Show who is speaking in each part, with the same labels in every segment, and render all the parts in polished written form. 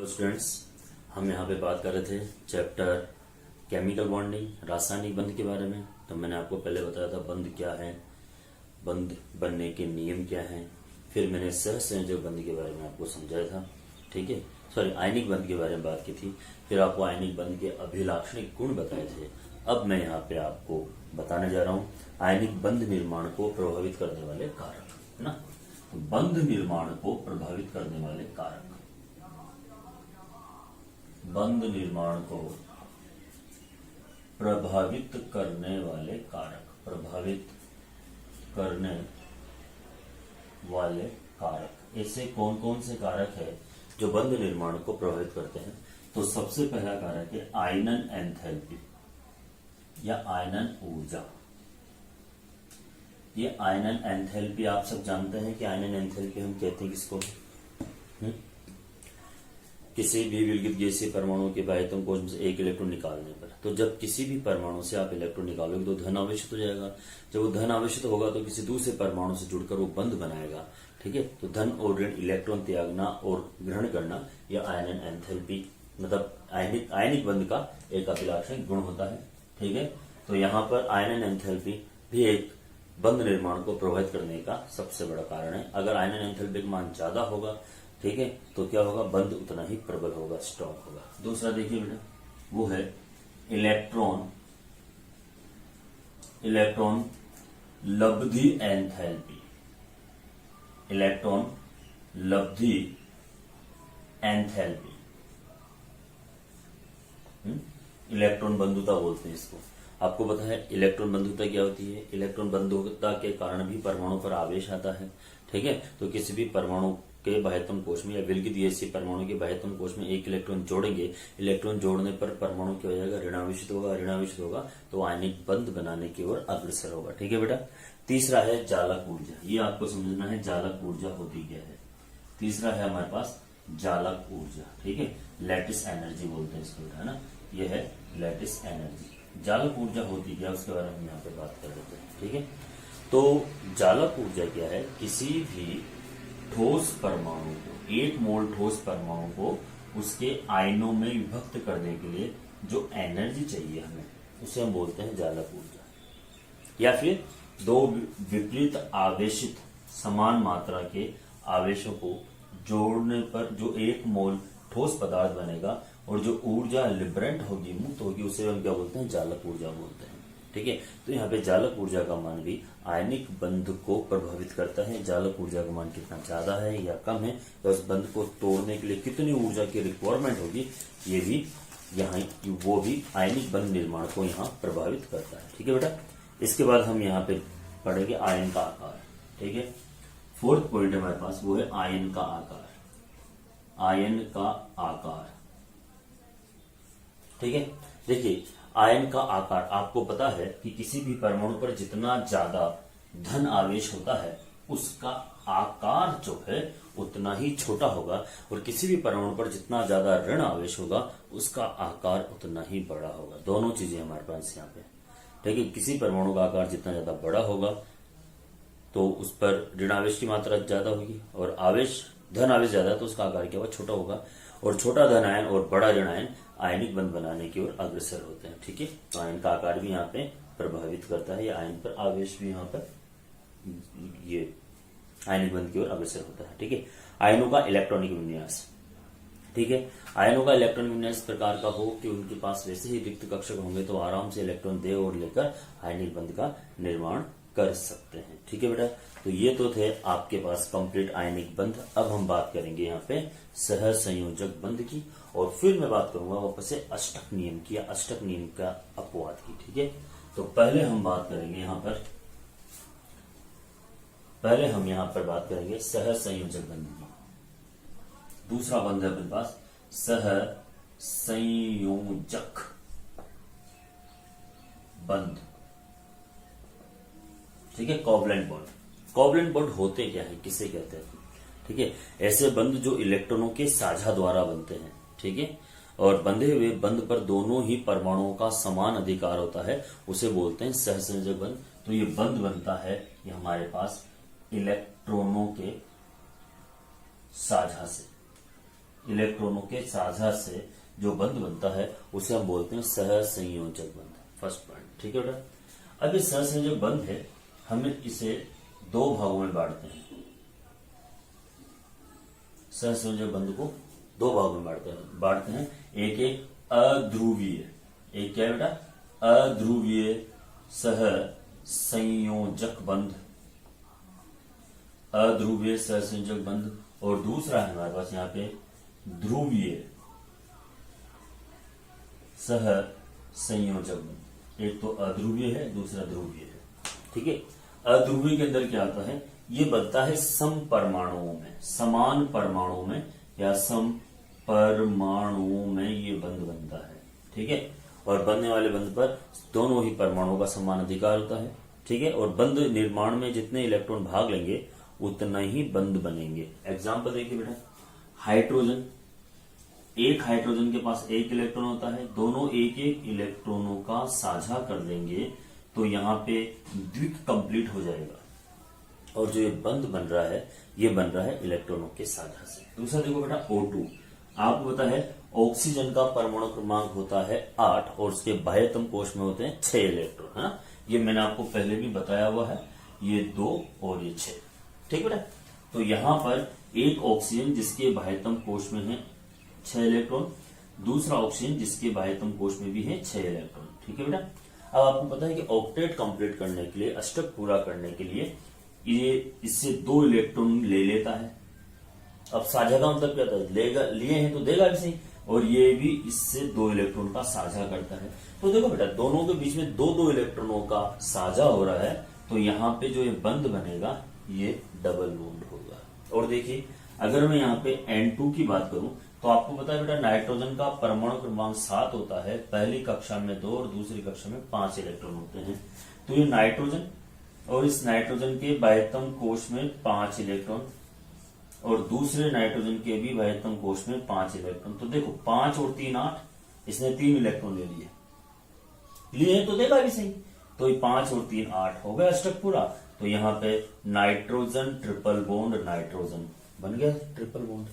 Speaker 1: Hello students, हम यहाँ पे बात कर रहे थे चैप्टर केमिकल बॉन्डिंग, रासायनिक बंध के बारे में। तो मैंने आपको पहले बताया था बंध क्या है, बंध बनने के नियम क्या हैं। फिर मैंने सहसंयोजक बंध के बारे में आपको समझाया था, ठीक है। सॉरी, आयनिक बंध के बारे में बात की थी। फिर आपको आयनिक बंध के अभिलाक्षणिक गुण बताए थे। अब मैं यहाँ पे आपको बताने जा रहा हूँ आयनिक बंध निर्माण को प्रभावित करने वाले कारक, है ना। बंध निर्माण को प्रभावित करने वाले कारक, बंध निर्माण को प्रभावित करने वाले कारक, प्रभावित करने वाले कारक। ऐसे कौन कौन से कारक है जो बंध निर्माण को प्रभावित करते हैं? तो सबसे पहला कारक है आयनन एंथैल्पी या आयनन ऊर्जा। ये आयनन एंथैल्पी आप सब जानते हैं कि आयनन एंथैल्पी हम कहते हैं किसको? किसी भी विलगित गैसीय परमाणु के बाह्यतम कोश में से एक इलेक्ट्रॉन निकालने पर, तो जब किसी भी परमाणु से आप इलेक्ट्रॉन निकालोगे तो धन आवेशित हो जाएगा। जब वो धन आवेशित होगा तो किसी दूसरे परमाणु से जुड़कर वो बंध बनाएगा, ठीक है। तो धन और ऋण इलेक्ट्रॉन त्यागना और ग्रहण करना, यह आयनन एंथैल्पी मतलब आयनिक बंध का एक अभिलाक्षणिक गुण होता है, ठीक है। तो यहाँ पर आयनन एंथैल्पी भी एक बंध निर्माण को प्रभावित करने का सबसे बड़ा कारण है। अगर आयनन एंथैल्पी का मान ज्यादा होगा, ठीक है, तो क्या होगा? बंध उतना ही प्रबल होगा, स्ट्रॉन्ग होगा। दूसरा देखिए बेटा, वो है इलेक्ट्रॉन लब्धि एंथैल्पी। इलेक्ट्रॉन लब्धि एंथैल्पी, इलेक्ट्रॉन बंधुता बोलते हैं इसको। आपको पता है इलेक्ट्रॉन बंधुता क्या होती है? इलेक्ट्रॉन बंधुता के कारण भी परमाणु पर आवेश आता है, ठीक है। तो किसी भी परमाणु के बाह्यतम कोश में या विलगित गैसीय परमाणु के बाह्यतम कोश में एक इलेक्ट्रॉन जोड़ेंगे, इलेक्ट्रॉन जोड़ने पर परमाणु क्या हो जाएगा? ऋणावेशित होगा। ऋणावेशित होगा तो आयनिक बंध बनाने की ओर अग्रसर होगा, ठीक है बेटा। तीसरा है जालक ऊर्जा। ये आपको समझना है जालक ऊर्जा होती क्या है। तीसरा है हमारे पास जालक ऊर्जा, ठीक है। लैटिस एनर्जी बोलते हैं इसको, है ना। यह है लैटिस एनर्जी। जालक ऊर्जा होती क्या, उसके बारे में हम यहाँ पे बात कर लेते हैं, ठीक है। तो जालक ऊर्जा क्या है? किसी भी ठोस परमाणु को, एक मोल ठोस परमाणु को उसके आयनों में विभक्त करने के लिए जो एनर्जी चाहिए हमें, उसे हम बोलते हैं जालक ऊर्जा। या फिर दो विपरीत आवेशित समान मात्रा के आवेशों को जोड़ने पर जो एक मोल ठोस पदार्थ बनेगा और जो ऊर्जा लिबरेंट होगी, मुक्त होगी, उसे हम क्या बोलते हैं? जालक ऊर्जा बोलते हैं, ठीक है। तो यहाँ पे जालक ऊर्जा का मान भी आयनिक बंध को प्रभावित करता है। जालक ऊर्जा का मान कितना ज्यादा है या कम है, तो उस बंध को तोड़ने के लिए कितनी ऊर्जा की रिक्वायरमेंट होगी, ये भी यहाँ वो भी आयनिक बंध निर्माण को यहाँ प्रभावित करता है, ठीक है बेटा। इसके बाद हम यहाँ पे पढ़ेंगे आयन का आकार, ठीक है। फोर्थ पॉइंट हमारे पास वो है आयन का आकार। आयन का आकार, ठीक है। देखिए, आयन का आकार आपको पता है कि किसी भी परमाणु पर जितना ज्यादा धन आवेश होता है उसका आकार जो है उतना ही छोटा होगा, और किसी भी परमाणु पर जितना ज्यादा ऋण आवेश होगा उसका आकार उतना ही बड़ा होगा। दोनों चीजें हमारे पास यहाँ पे, ठीक है। किसी परमाणु का आकार जितना ज्यादा बड़ा होगा तो उस पर ऋण आवेश की मात्रा ज्यादा होगी, और धन आवेश ज्यादा है तो उसका आकार क्या होगा? छोटा होगा। और छोटा धन आयन और बड़ा ऋण आयन आयनिक बंध बनाने की ओर अग्रसर होते हैं, ठीक है। तो आयन का आकार भी यहाँ पे प्रभावित करता है, या आयन पर आवेश भी यहाँ पर ये आयनिक बंध की ओर अग्रसर होता है, ठीक है। आयनों का इलेक्ट्रॉनिक विन्यास, ठीक है। आयनों का इलेक्ट्रॉनिक विन्यास इस प्रकार का हो कि उनके पास वैसे ही रिक्त कक्षक होंगे तो आराम से इलेक्ट्रॉन दे और लेकर आयनिक बंध का निर्माण कर सकते हैं, ठीक है बेटा। तो ये तो थे आपके पास कंप्लीट आयनिक बंध। अब हम बात करेंगे यहाँ पे सहसंयोजक बंध की, और फिर मैं बात करूंगा वापस से अष्टक नियम की या अष्टक नियम का अपवाद की, ठीक है। तो पहले हम बात करेंगे यहाँ पर बात करेंगे सहसंयोजक बंध की। दूसरा बंध है अपने पास सहसंयोजक बंध, ठीक है। Covalent bond. कोवलेंट बॉन्ड होते क्या है, किसे कहते हैं, ठीक है। ऐसे बंध जो इलेक्ट्रॉनों के साझा द्वारा बनते हैं, ठीक है, और बंधे हुए बंध पर दोनों ही परमाणुओं का समान अधिकार होता है, उसे बोलते हैं सहसंयोजक बंध। तो ये बंध बनता है ये हमारे पास इलेक्ट्रॉनों के साझा से, इलेक्ट्रॉनों के साझा से जो बंध बनता है उसे हम बोलते हैं सहसंयोजक बंध। फर्स्ट पॉइंट, ठीक है बेटा। अब ये सहसंयोजक बंध है, हमें इसे दो भागों में बांटते हैं। सहसंयोजक बंध को दो भागों में बांटते हैं। एक एक अध्रुवीय, एक क्या है बेटा, अध्रुवीय सहसंयोजक बंध, अध्रुवीय सहसंयोजक बंध, और दूसरा है हमारे पास यहाँ पे ध्रुवीय सहसंयोजक बंध। एक तो अध्रुवीय है, दूसरा ध्रुवीय है, ठीक है। अध्रुवीय के अंदर क्या आता है, ये बनता है सम परमाणुओं में, समान परमाणुओं में या सम परमाणुओं में ये बंध बनता है, ठीक है। और बनने वाले बंध पर दोनों ही परमाणुओं का समान अधिकार होता है, ठीक है। और बंध निर्माण में जितने इलेक्ट्रॉन भाग लेंगे उतना ही बंध बनेंगे। एग्जाम्पल देखिए बेटा, हाइड्रोजन, एक हाइड्रोजन के पास एक इलेक्ट्रॉन होता है, दोनों एक एक इलेक्ट्रॉनों का साझा कर देंगे तो यहाँ पे द्विक कंप्लीट हो जाएगा, और जो ये बंध बन रहा है ये बन रहा है इलेक्ट्रॉनों के साझा से। दूसरा देखो बेटा O2, आपको पता है ऑक्सीजन का परमाणु क्रमांक होता है 8 और उसके बाह्यतम कोश में होते हैं 6 इलेक्ट्रॉन, है ना। ये मैंने आपको पहले भी बताया हुआ है, ये 2 और ये 6, ठीक बेटा। तो यहां पर एक ऑक्सीजन जिसके बाह्यतम कोश में है 6 इलेक्ट्रॉन, दूसरा ऑक्सीजन जिसके बाह्यतम कोश में भी है 6 इलेक्ट्रॉन, ठीक है बेटा। अब आपको पता है कि ऑक्टेट कंप्लीट करने के लिए, अष्टक पूरा करने के लिए ये इससे 2 इलेक्ट्रॉन ले लेता है। अब साझा का मतलब क्या था, लेगा, लिए हैं तो देगा भी सही, और ये भी इससे 2 इलेक्ट्रॉन का साझा करता है। तो देखो बेटा, दोनों के बीच में 2-2 इलेक्ट्रॉनों का साझा हो रहा है, तो यहाँ पे जो ये बंध बनेगा ये डबल बॉन्ड होगा। और देखिए, अगर मैं यहाँ पे N2 की बात करूं तो आपको पता है बेटा, नाइट्रोजन का परमाणु क्रमांक 7 होता है, पहली कक्षा में 2 और दूसरी कक्षा में 5 इलेक्ट्रॉन होते हैं। तो ये नाइट्रोजन, और इस नाइट्रोजन के बाह्यतम कोश में 5 इलेक्ट्रॉन, और दूसरे नाइट्रोजन के भी बाह्यतम कोश में 5 इलेक्ट्रॉन। तो देखो 5 और 3 8, इसने 3 इलेक्ट्रॉन ले लिए तो देगा भी सही, तो ये 5 और 3 8 हो गया अष्टक पूरा। तो यहाँ पे नाइट्रोजन ट्रिपल बॉन्ड नाइट्रोजन बन गया ट्रिपल बॉन्ड।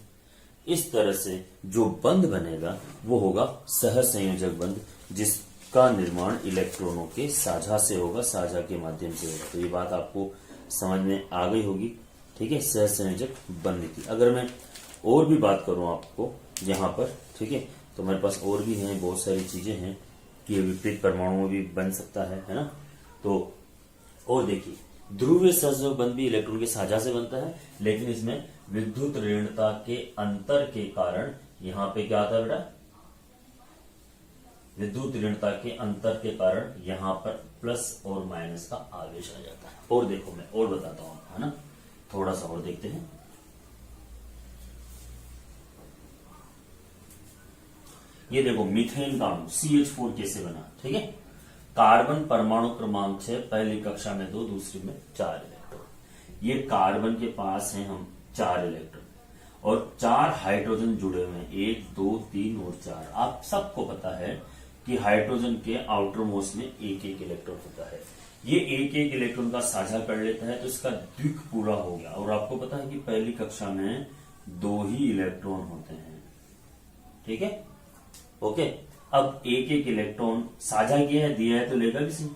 Speaker 1: इस तरह से जो बंध बनेगा वो होगा सहसंयोजक बंध, जिसका निर्माण इलेक्ट्रॉनों के साझा से होगा, साझा के माध्यम से होगा। तो ये बात आपको समझ में आ गई होगी, ठीक है, सहसंयोजक बंध की। अगर मैं और भी बात करूं आपको यहाँ पर, ठीक है, तो मेरे पास और भी हैं, बहुत सारी चीजें हैं कि विपरीत परमाणु में भी बन सकता है ना। तो और देखिए, ध्रुवीय सहसंयोजक बंध भी इलेक्ट्रॉन के साझा से बनता है, लेकिन इसमें विद्युत ऋणता के अंतर के कारण यहाँ पे क्या आता है बेटा, विद्युत ऋणता के अंतर के कारण यहाँ पर प्लस और माइनस का आवेश आ जाता है। और देखो, मैं और बताता हूं, है ना, थोड़ा सा और देखते हैं। ये देखो, मीथेन का अणु CH4 कैसे बना, ठीक है। कार्बन परमाणु क्रमांक 6, पहली कक्षा में 2, दूसरी में 4 इलेक्ट्रॉन। ये कार्बन के पास हैं हम 4 इलेक्ट्रॉन, और 4 हाइड्रोजन जुड़े हुए हैं, 1 2 3 और 4। आप सबको पता है कि हाइड्रोजन के आउटर मोस्ट में एक एक इलेक्ट्रॉन होता है। ये एक एक इलेक्ट्रॉन का साझा कर लेता है, तो इसका द्विक पूरा हो गया। और आपको पता है कि पहली कक्षा में 2 ही इलेक्ट्रॉन होते हैं, ठीक है, ओके। अब एक एक इलेक्ट्रॉन साझा किया है, दिया है तो लेगा भी सही।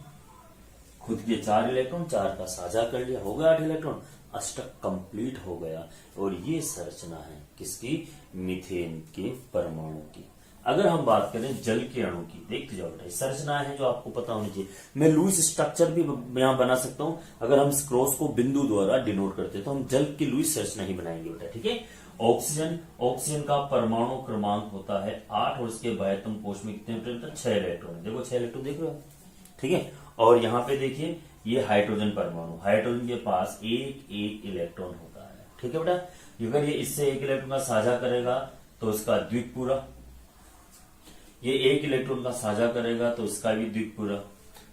Speaker 1: खुद के 4 इलेक्ट्रॉन, 4 का साझा कर लिया, हो गया 8 इलेक्ट्रॉन, अष्टक कंप्लीट हो गया। और ये संरचना है किसकी, मीथेन के परमाणु की। अगर हम बात करें जल के अणु की, देखते जाओ बेटा, संरचना है जो आपको पता होनी चाहिए। मैं लुईस स्ट्रक्चर भी यहां बना सकता हूं। अगर हम इस क्रॉस को बिंदु द्वारा डिनोट करते हैं तो हम जल की लुईस संरचना ही बनाएंगे बेटा, ठीक है। ऑक्सीजन का परमाणु क्रमांक होता है 8 और इसके बाह्यतम कोश में कितने इलेक्ट्रॉन, 6 इलेक्ट्रॉन। देखो 6 इलेक्ट्रॉन देख रहे हो, ठीक है। और यहाँ पे देखिए, ये हाइड्रोजन परमाणु, हाइड्रोजन के पास एक एक इलेक्ट्रॉन होता है, ठीक है बेटा। अगर ये इससे एक इलेक्ट्रॉन का साझा करेगा तो इसका द्विक पूरा, ये एक इलेक्ट्रॉन का साझा करेगा तो इसका भी द्विक पूरा।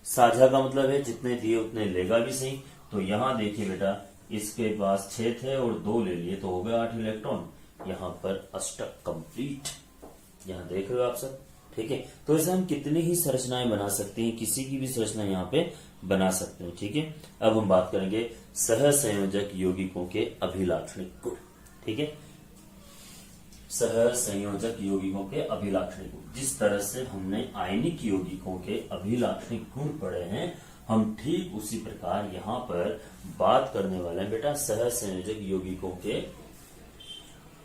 Speaker 1: साझा का मतलब है जितने दिए उतने लेगा भी सही। तो यहाँ देखिए बेटा, इसके पास 6 थे और 2 ले लिए तो हो गया 8 इलेक्ट्रॉन। यहाँ पर अष्टक कंप्लीट, यहाँ देख रहे हो आप सब, ठीक है। तो ऐसे हम कितनी ही संरचनाएं बना सकते हैं, किसी की भी संरचना यहाँ पे बना सकते हैं, ठीक है। अब हम बात करेंगे सहसंयोजक यौगिकों के अभिलाक्षणिक गुण, ठीक है। सह संयोजक यौगिकों के अभिलाक्षणिक गुण। जिस तरह से हमने आयनिक यौगिकों के अभिलाक्षणिक गुण पढ़े हैं, हम ठीक उसी प्रकार यहाँ पर बात करने वाले हैं बेटा सह संयोजक यौगिकों के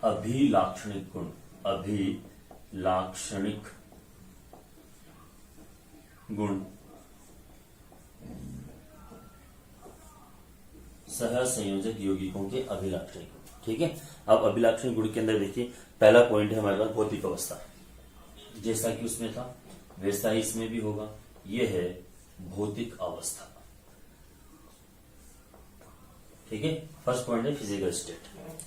Speaker 1: अभिलाक्षणिक गुण। अभिलाक्षणिक गुण, सह संयोजक यौगिकों के अभिलाक्षणिक गुण। ठीक है, अब अभिलाक्षणिक गुण के अंदर देखिए पहला पॉइंट है हमारे पास भौतिक अवस्था। जैसा कि उसमें था वैसा ही इसमें भी होगा, यह है भौतिक अवस्था। ठीक है, फर्स्ट पॉइंट है फिजिकल स्टेट।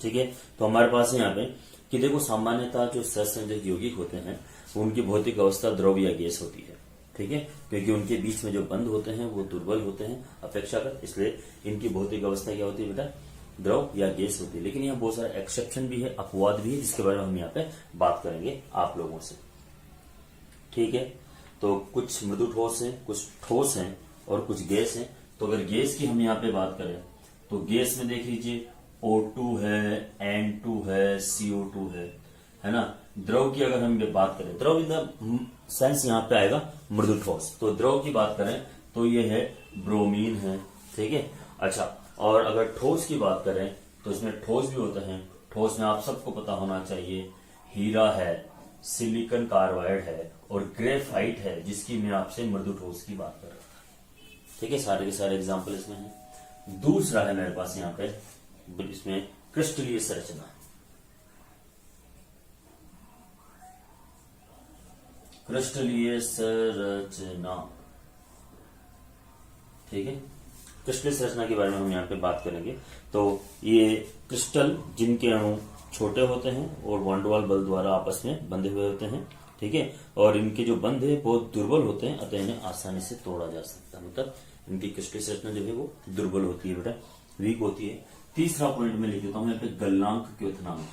Speaker 1: ठीक है, तो हमारे पास है यहाँ पे कि देखो सामान्यतः जो सहसंयोजक यौगिक होते हैं उनकी भौतिक अवस्था द्रव या गैस होती है। ठीक है, क्योंकि उनके बीच में जो बंध होते हैं वो दुर्बल होते हैं अपेक्षाकृत, इसलिए इनकी भौतिक अवस्था क्या होती है बेटा, द्रव या गैस होती है। लेकिन यहाँ बहुत सारा एक्सेप्शन भी है, अपवाद भी है, जिसके बारे में हम यहाँ पे बात करेंगे आप लोगों से। ठीक है, तो कुछ मृदु ठोस है, कुछ ठोस है और कुछ गैस है। तो अगर गैस की हम यहाँ पे बात करें तो गैस में देख लीजिए O2 है, N2 है, CO2 है ना। द्रव की अगर हम बात करें, द्रव इन द सेंस यहाँ पे आएगा मृदु ठोस। तो द्रव की बात करें तो ये है ब्रोमीन है। ठीक है, अच्छा, और अगर ठोस की बात करें तो इसमें ठोस भी होते हैं। ठोस में आप सबको पता होना चाहिए हीरा है, सिलिकॉन कार्बाइड है और ग्रेफाइट है, जिसकी मैं आपसे मृदु ठोस की बात कर रहा था। ठीक है, सारे के सारे एग्जाम्पल इसमें है। दूसरा है मेरे पास यहाँ पे इसमें क्रिस्टलीय संरचना। क्रिस्टलीय संरचना, ठीक है, क्रिस्टलीय संरचना के बारे में हम यहाँ पे बात करेंगे। तो ये क्रिस्टल जिनके अणु छोटे होते हैं और वॉन डर वाल बल द्वारा आपस में बंधे हुए होते हैं। ठीक है, और इनके जो बंध है बहुत दुर्बल होते हैं, अतः इन्हें आसानी से तोड़ा जा सकता है। मतलब इनकी क्रिस्टलीय संरचना जो है वो दुर्बल होती है बेटा, वीक होती है। तीसरा पॉइंट में लिख देता हूं यहाँ पे गलनांक क्योथनांक।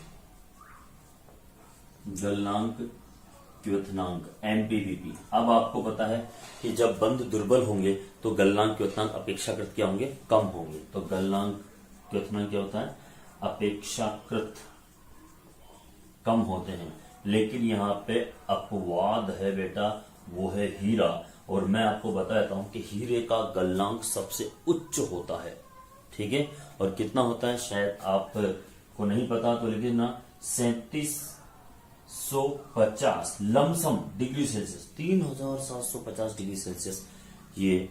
Speaker 1: गलनांक क्योथनांक MPVP। अब आपको पता है कि जब बंध दुर्बल होंगे तो गलनांक क्योथनांक अपेक्षाकृत क्या होंगे, कम होंगे। तो गलनांक क्योथनांक क्या होता है, अपेक्षाकृत कम होते हैं। लेकिन यहाँ पे अपवाद है बेटा, वो है हीरा। और मैं आपको बताता हूं कि हीरे का गलनांक सबसे उच्च होता है। ठीक है, और कितना होता है शायद आपको नहीं पता तो लिखिए ना, 3750 lump sum degree Celsius, 3750 degree Celsius ये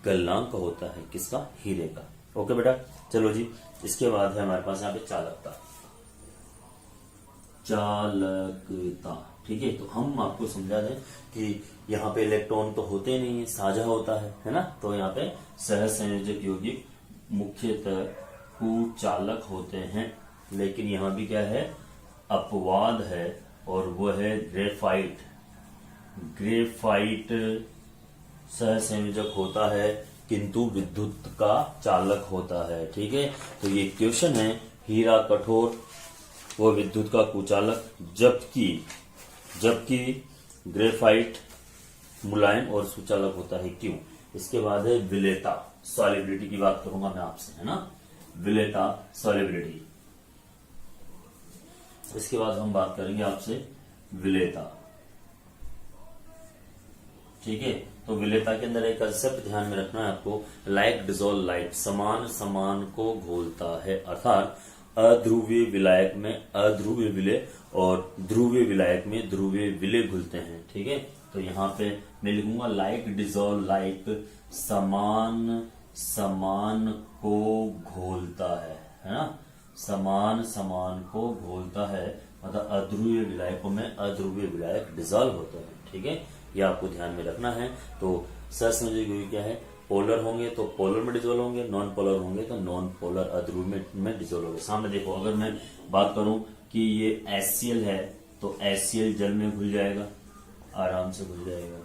Speaker 1: गलनांक होता है किसका, हीरे का। ओके बेटा, चलो जी, इसके बाद है हमारे पास यहाँ पे चालकता। चालकता, ठीक है, तो हम आपको समझा दें कि यहाँ पे इलेक्ट्रॉन तो होते नहीं है, साझा होता है ना। तो यहाँ पे सहसंयोजक यौगिक मुख्यतः कुचालक होते हैं। लेकिन यहाँ भी क्या है, अपवाद है, और वह है ग्रेफाइट। ग्रेफाइट सहसंयोजक होता है किंतु विद्युत का चालक होता है। ठीक है, तो ये क्वेश्चन है, हीरा कठोर वो विद्युत का कुचालक, जबकि ग्रेफाइट मुलायम और सुचालक होता है। क्यों? इसके बाद है विलेयता, सॉलिबिलिटी की बात करूंगा मैं आपसे, है ना, विलेयता सॉलिबिलिटी। इसके बाद हम बात करेंगे आपसे विलेयता। ठीक है, तो विलेयता के अंदर एक कंसेप्ट ध्यान में रखना है आपको, लाइक डिजोल्व लाइक, समान समान को घोलता है। अर्थात अध्रुवीय विलायक में अध्रुवीय विलेय और ध्रुवीय विलायक में ध्रुवीय विलेय घुलते हैं। ठीक है, तो यहाँ पे मैं लिखूंगा लाइक डिजोल्व लाइक, समान समान को घोलता है ना, समान समान को घोलता है। मतलब अध्रुवीय विलायकों में अध्रुवीय विलायक डिजोल्व होते हैं। ठीक है, ये आपको ध्यान में रखना है। तो सहसंयोजक यौगिक क्या है, पोलर होंगे तो पोलर में डिजोल्व होंगे, नॉन पोलर होंगे तो नॉन पोलर अध्रुव में डिजोल्व होंगे। सामने देखो, अगर मैं बात करूं कि ये HCl है तो HCl जल में घुल जाएगा, आराम से घुल जाएगा,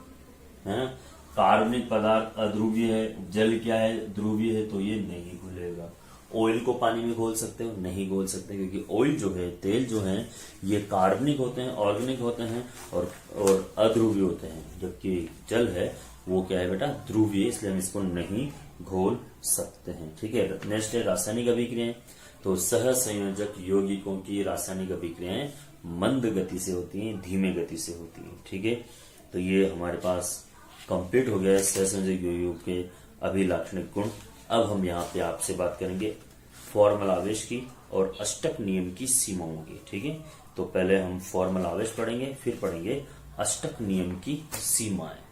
Speaker 1: है। कार्बनिक पदार्थ अध्रुवीय है, जल क्या है, ध्रुवीय है, तो ये नहीं घुलेगा। ऑयल को पानी में घोल सकते हो, नहीं घोल सकते, क्योंकि ऑयल जो है, तेल जो है, ये कार्बनिक होते हैं, ऑर्गेनिक होते हैं और अध्रुवीय होते हैं। जबकि जल है वो क्या है बेटा, ध्रुवीय, इसलिए हम इसको नहीं घोल सकते हैं। ठीक है, नेक्स्ट है रासायनिक अभिक्रियाएं। तो सहसंयोजक यौगिकों की रासायनिक अभिक्रियाएं मंद गति से होती हैं, धीमे गति से होती हैं। ठीक है, तो ये हमारे पास कंप्लीट हो गया है सहसंयोजक युग्म के अभिलाक्षणिक गुण। अब हम यहाँ पे आपसे बात करेंगे फॉर्मल आवेश की और अष्टक नियम की सीमाओं की। ठीक है, तो पहले हम फॉर्मल आवेश पढ़ेंगे, फिर पढ़ेंगे अष्टक नियम की सीमाएं।